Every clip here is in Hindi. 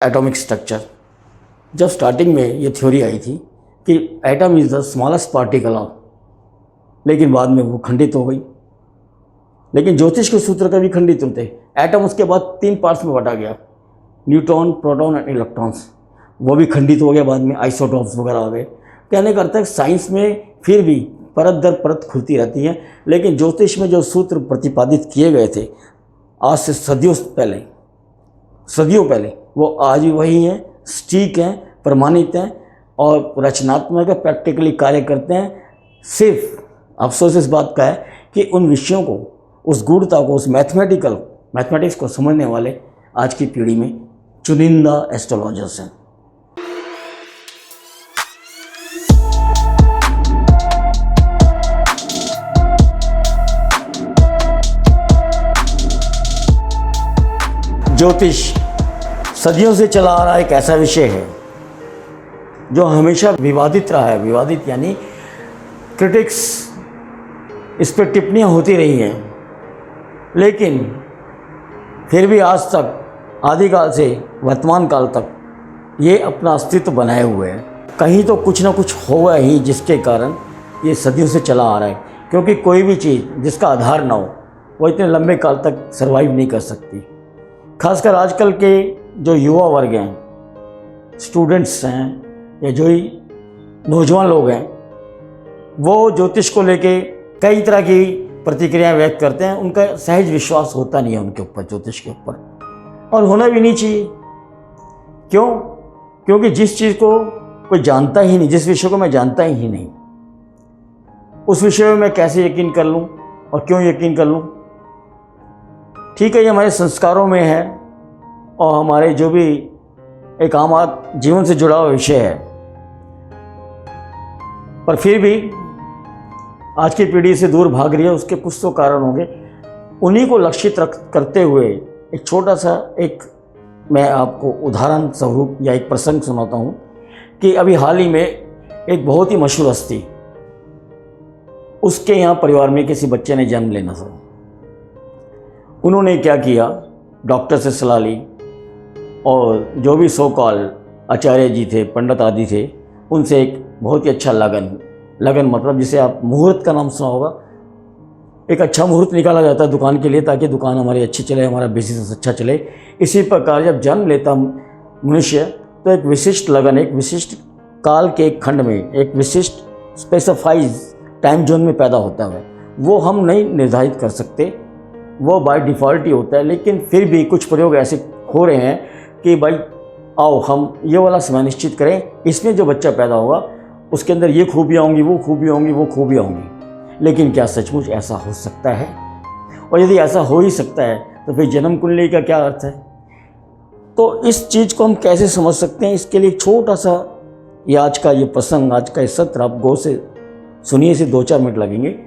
Atomic structure. जब स्टार्टिंग में ये थ्योरी आई थी कि atom is the smallest particle of, लेकिन बाद में वो खंडित हो गई। लेकिन ज्योतिष के सूत्र कभी खंडित होते। एटम उसके बाद 3 पार्ट्स में बटा गया, न्यूट्रॉन, प्रोटॉन एंड इलेक्ट्रॉन्स। वो भी खंडित हो गया, बाद में आइसोटॉप्स वगैरह आ गए। कहने का अर्थ है साइंस में फिर भी परत दर परत खुलती रहती है, लेकिन ज्योतिष में जो सूत्र प्रतिपादित किए गए थे आज से सदियों पहले वो आज भी वही हैं, सटीक हैं, प्रमाणित हैं और रचनात्मक प्रैक्टिकली कार्य करते हैं। सिर्फ अफसोस इस बात का है कि उन विषयों को, उस गूढ़ता को, उस मैथमेटिक्स को समझने वाले आज की पीढ़ी में चुनिंदा एस्ट्रोलॉजर्स हैं। ज्योतिष सदियों से चला आ रहा एक ऐसा विषय है जो हमेशा विवादित रहा है। विवादित यानी क्रिटिक्स, इस पर टिप्पणियाँ होती रही हैं, लेकिन फिर भी आज तक, आदिकाल से वर्तमान काल तक ये अपना अस्तित्व बनाए हुए है। कहीं तो कुछ ना कुछ होगा ही जिसके कारण ये सदियों से चला आ रहा है, क्योंकि कोई भी चीज़ जिसका आधार ना हो वो इतने लंबे काल तक सर्वाइव नहीं कर सकती। खासकर आजकल के जो युवा वर्ग हैं, स्टूडेंट्स हैं या जो ही नौजवान लोग हैं, वो ज्योतिष को लेके कई तरह की प्रतिक्रियाएं व्यक्त करते हैं। उनका सहज विश्वास होता नहीं है उनके ऊपर, ज्योतिष के ऊपर, और होना भी नहीं चाहिए। क्यों? क्योंकि जिस चीज़ को कोई जानता ही नहीं, जिस विषय को मैं जानता ही नहीं, उस विषय में मैं कैसे यकीन कर लूँ और क्यों यकीन कर लूँ? ठीक है, ये हमारे संस्कारों में है और हमारे जो भी एक आम जीवन से जुड़ा हुआ विषय है, पर फिर भी आज की पीढ़ी से दूर भाग रही है। उसके कुछ तो कारण होंगे। उन्हीं को लक्षित करते हुए एक छोटा सा मैं आपको उदाहरण स्वरूप या एक प्रसंग सुनाता हूँ कि अभी हाल ही में एक बहुत ही मशहूर हस्ती, उसके यहाँ परिवार में किसी बच्चे ने जन्म लेना था। उन्होंने क्या किया, डॉक्टर से सलाह ली और जो भी सो कॉल आचार्य जी थे, पंडित आदि थे, उनसे एक बहुत ही अच्छा लगन मतलब जिसे आप मुहूर्त का नाम सुना होगा, एक अच्छा मुहूर्त निकाला जाता है दुकान के लिए, ताकि दुकान हमारी अच्छी चले, हमारा बिजनेस अच्छा चले। इसी प्रकार जब जन्म लेता मनुष्य तो एक विशिष्ट लगन, एक विशिष्ट काल के एक खंड में, एक विशिष्ट स्पेसिफाइज टाइम जोन में पैदा होता है। वो हम नहीं निर्धारित कर सकते, वो बाय डिफ़ॉल्ट ही होता है। लेकिन फिर भी कुछ प्रयोग ऐसे हो रहे हैं कि भाई आओ हम ये वाला समय निश्चित करें, इसमें जो बच्चा पैदा होगा उसके अंदर ये खूबियाँ होंगी, वो खूबियाँ होंगी, वो खूबियाँ होंगी। लेकिन क्या सचमुच ऐसा हो सकता है? और यदि ऐसा हो ही सकता है तो फिर जन्म कुंडली का क्या अर्थ है? तो इस चीज़ को हम कैसे समझ सकते हैं, इसके लिए छोटा सा ये आज का ये प्रसंग, आज का ये सत्र आप गौर से सुनिए, से 2-4 मिनट लगेंगे।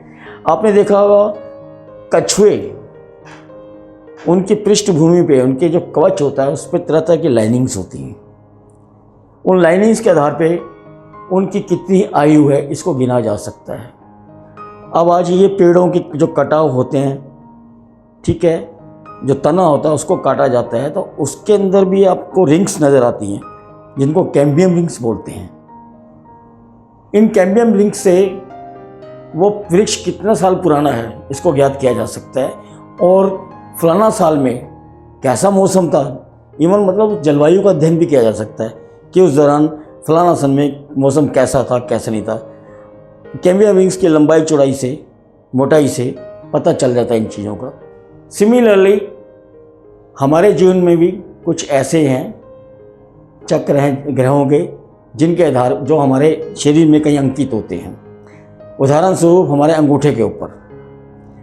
आपने देखा होगा कछुए, उनकी पृष्ठभूमि पे उनके जो कवच होता है उस पर तरह तरह की लाइनिंग्स होती हैं। उन लाइनिंग्स के आधार पे उनकी कितनी आयु है इसको गिना जा सकता है। अब आज ये पेड़ों के जो कटाव होते हैं, ठीक है, जो तना होता है उसको काटा जाता है, तो उसके अंदर भी आपको रिंग्स नज़र आती हैं जिनको कैम्बियम रिंग्स बोलते हैं। इन कैम्बियम रिंग्स से वो वृक्ष कितना साल पुराना है इसको ज्ञात किया जा सकता है, और फलाना साल में कैसा मौसम था, इवन मतलब जलवायु का अध्ययन भी किया जा सकता है कि उस दौरान फलाना सन में मौसम कैसा था, कैसा नहीं था। कैम्बियम रिंग्स की लंबाई, चौड़ाई से, मोटाई से पता चल जाता है इन चीज़ों का। सिमिलरली हमारे जीवन में भी कुछ ऐसे हैं चक्र हैं ग्रहों के, जिनके आधार जो हमारे शरीर में कहीं अंकित होते हैं। उदाहरण स्वरूप हमारे अंगूठे के ऊपर,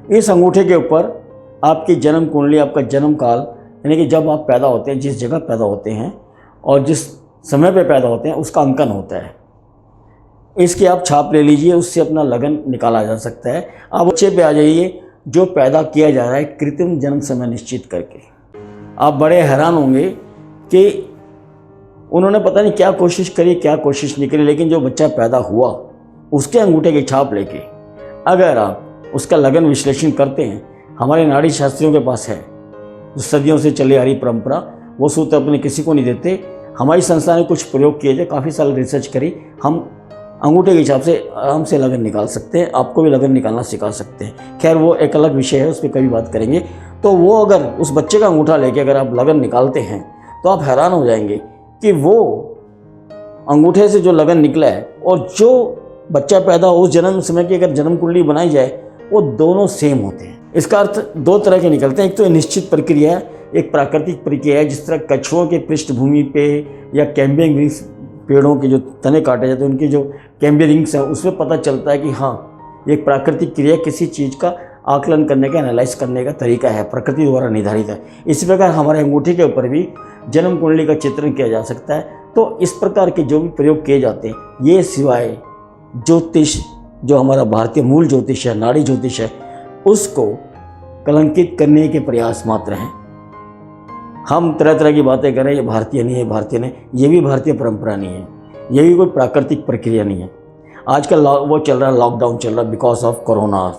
इस अंगूठे के ऊपर आपकी जन्म कुंडली, आपका जन्म काल, यानी कि जब आप पैदा होते हैं, जिस जगह पैदा होते हैं और जिस समय पे पैदा होते हैं, उसका अंकन होता है। इसकी आप छाप ले लीजिए, उससे अपना लगन निकाला जा सकता है। आप बच्चे पे आ जाइए, जो पैदा किया जा रहा है कृत्रिम जन्म समय निश्चित करके। आप बड़े हैरान होंगे कि उन्होंने पता नहीं क्या कोशिश करी, क्या कोशिश नहीं करी, लेकिन जो बच्चा पैदा हुआ उसके अंगूठे की छाप लेके अगर आप उसका लगन विश्लेषण करते हैं, हमारे नाड़ी शास्त्रियों के पास है, जो सदियों से चली आ रही परंपरा, वो सूत्र अपने किसी को नहीं देते। हमारी संस्था ने कुछ प्रयोग किए थे, काफ़ी साल रिसर्च करी, हम अंगूठे के हिसाब से आराम से लगन निकाल सकते हैं, आपको भी लगन निकालना सिखा सकते हैं। खैर वो एक अलग विषय है, उस पर कभी बात करेंगे। तो वो अगर उस बच्चे का अंगूठा लेके अगर आप लगन निकालते हैं तो आप हैरान हो जाएंगे कि वो अंगूठे से जो लगन निकला है और जो बच्चा पैदा हो उस जन्म समय की अगर जन्म कुंडली बनाई जाए वो दोनों सेम होते हैं। इसका अर्थ दो तरह के निकलते हैं। एक तो निश्चित प्रक्रिया है, एक प्राकृतिक प्रक्रिया है। जिस तरह कछुओं के पृष्ठभूमि पे या कैम्बियम रिंग्स, पेड़ों के जो तने काटे जाते हैं उनके जो कैम्बियम रिंग्स हैं उसमें पता चलता है कि हाँ ये एक प्राकृतिक क्रिया किसी चीज़ का आकलन करने का, एनालाइज करने का तरीका है, प्रकृति द्वारा निर्धारित है। इसी प्रकार हमारे अंगूठे के ऊपर भी जन्म कुंडली का चित्रण किया जा सकता है। तो इस प्रकार के जो भी प्रयोग किए जाते हैं ये सिवाय ज्योतिष, जो हमारा भारतीय मूल ज्योतिष है, नाड़ी ज्योतिष है, उसको कलंकित करने के प्रयास मात्र हैं। हम तरह तरह की बातें करें, ये भारतीय नहीं है, भारतीय नहीं, ये भी भारतीय परंपरा नहीं है, ये भी कोई प्राकृतिक प्रक्रिया नहीं है। आजकल वो चल रहा है, लॉकडाउन चल रहा है बिकॉज ऑफ कोरोना।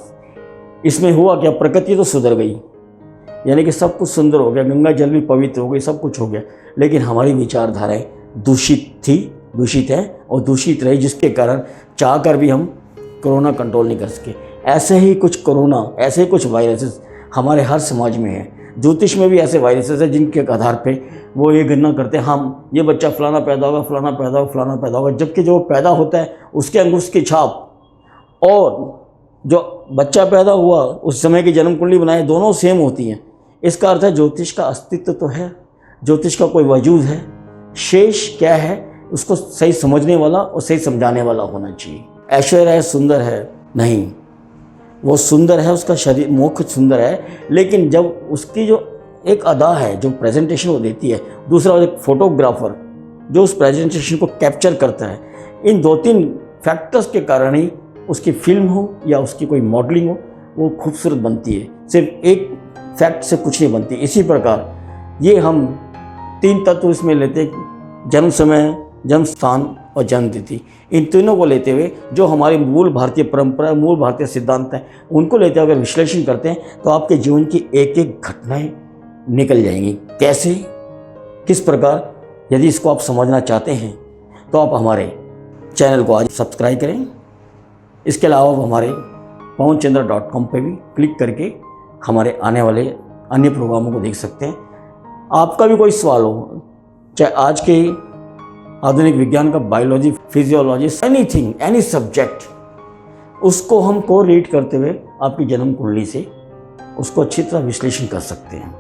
इसमें हुआ क्या, प्रकृति तो सुधर गई, यानी कि सब कुछ सुंदर हो गया, गंगा जल भी पवित्र हो गई, सब कुछ हो गया, लेकिन हमारी विचारधाराएं दूषित है और दूषित रही, जिसके कारण चाह कर भी हम कोरोना कंट्रोल नहीं कर सके। ऐसे ही कुछ वायरसेस हमारे हर समाज में है। ज्योतिष में भी ऐसे वायरसेस हैं जिनके आधार पे वो ये गणना करते हैं, हम ये बच्चा फलाना पैदा होगा, फलाना पैदा होगा, फलाना पैदा होगा, जबकि जो पैदा होता है उसके अंगूठे की छाप और जो बच्चा पैदा हुआ उस समय की जन्म कुंडली बनाए दोनों सेम होती हैं। इसका अर्थ है ज्योतिष का अस्तित्व तो है, ज्योतिष का कोई वजूद है, शेष क्या है उसको सही समझने वाला और सही समझाने वाला होना चाहिए। ऐश्वर्य है, सुंदर है, नहीं, वो सुंदर है, उसका शरीर मुख सुंदर है, लेकिन जब उसकी जो एक अदा है, जो प्रेजेंटेशन वो देती है, दूसरा एक फोटोग्राफर जो उस प्रेजेंटेशन को कैप्चर करता है, इन 2-3 फैक्टर्स के कारण ही उसकी फिल्म हो या उसकी कोई मॉडलिंग हो वो खूबसूरत बनती है। सिर्फ एक फैक्ट से कुछ नहीं बनती। इसी प्रकार ये हम 3 तत्व इसमें लेते, जन्म समय, जन्म स्थान और जन्म तिथि, इन तीनों को लेते हुए जो हमारी मूल भारतीय परंपरा, मूल भारतीय सिद्धांत हैं, उनको लेते हुए अगर विश्लेषण करते हैं तो आपके जीवन की एक एक घटनाएं निकल जाएंगी। कैसे, किस प्रकार, यदि इसको आप समझना चाहते हैं तो आप हमारे चैनल को आज सब्सक्राइब करें। इसके अलावा आप हमारे pawanchandra.com पे भी क्लिक करके हमारे आने वाले अन्य प्रोग्रामों को देख सकते हैं। आपका भी कोई सवाल हो, चाहे आज के आधुनिक विज्ञान का biology, physiology, anything, any subject, उसको हम को रीड करते हुए आपकी जन्म कुंडली से उसको अच्छी तरह विश्लेषण कर सकते हैं।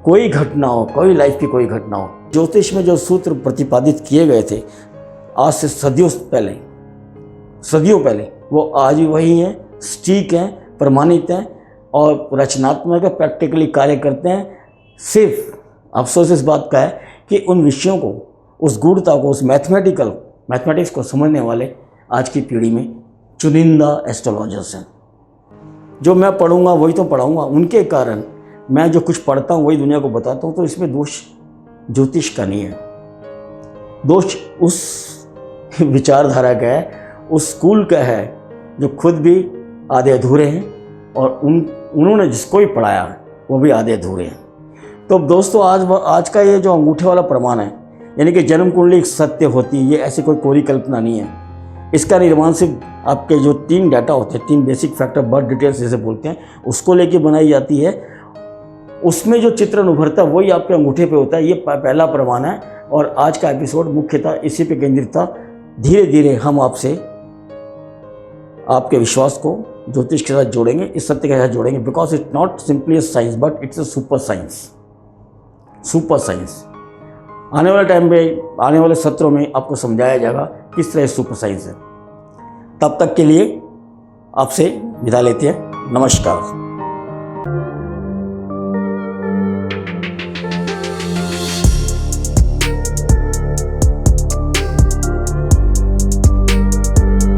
कोई घटना हो, कोई लाइफ की कोई घटना हो, ज्योतिष में जो सूत्र प्रतिपादित किए गए थे आज से सदियों पहले, वो आज भी वही हैं, सटीक हैं, प्रमाणित हैं और रचनात्मक प्रैक्टिकली कार्य करते हैं। सिर्फ अफसोस इस बात का है कि उन विषयों को, उस गूढ़ता को, उस मैथमेटिक्स को समझने वाले आज की पीढ़ी में चुनिंदा एस्ट्रोलॉजर्स हैं। जो मैं पढ़ूंगा वही तो पढ़ाऊंगा, उनके कारण मैं जो कुछ पढ़ता हूँ वही दुनिया को बताता हूँ। तो इसमें दोष ज्योतिष का नहीं है, दोष उस विचारधारा का है, उस स्कूल का है जो खुद भी आधे अधूरे हैं और उन्होंने जिसको भी पढ़ाया वो भी आधे अधूरे हैं। तो दोस्तों आज का ये जो अंगूठे वाला प्रमाण है, यानी कि जन्म कुंडली एक सत्य होती है, ये ऐसी कोई कोरी कल्पना नहीं है। इसका निर्माण सिर्फ आपके जो 3 डाटा होते हैं, 3 बेसिक फैक्टर, बर्थ डिटेल्स जैसे बोलते हैं, उसको लेके बनाई जाती है। उसमें जो चित्रण उभरता है वही आपके अंगूठे पे होता है। ये पहला प्रमाण है और आज का एपिसोड मुख्यतः इसी पे केंद्रित था। धीरे धीरे हम आपसे आपके विश्वास को ज्योतिष के साथ जोड़ेंगे, इस सत्य के साथ जोड़ेंगे, because it's not simply a science but it's a super science. आने वाले टाइम में, आने वाले सत्रों में आपको समझाया जाएगा किस तरह सुपर साइंस है। तब तक के लिए आपसे विदा लेते हैं। नमस्कार।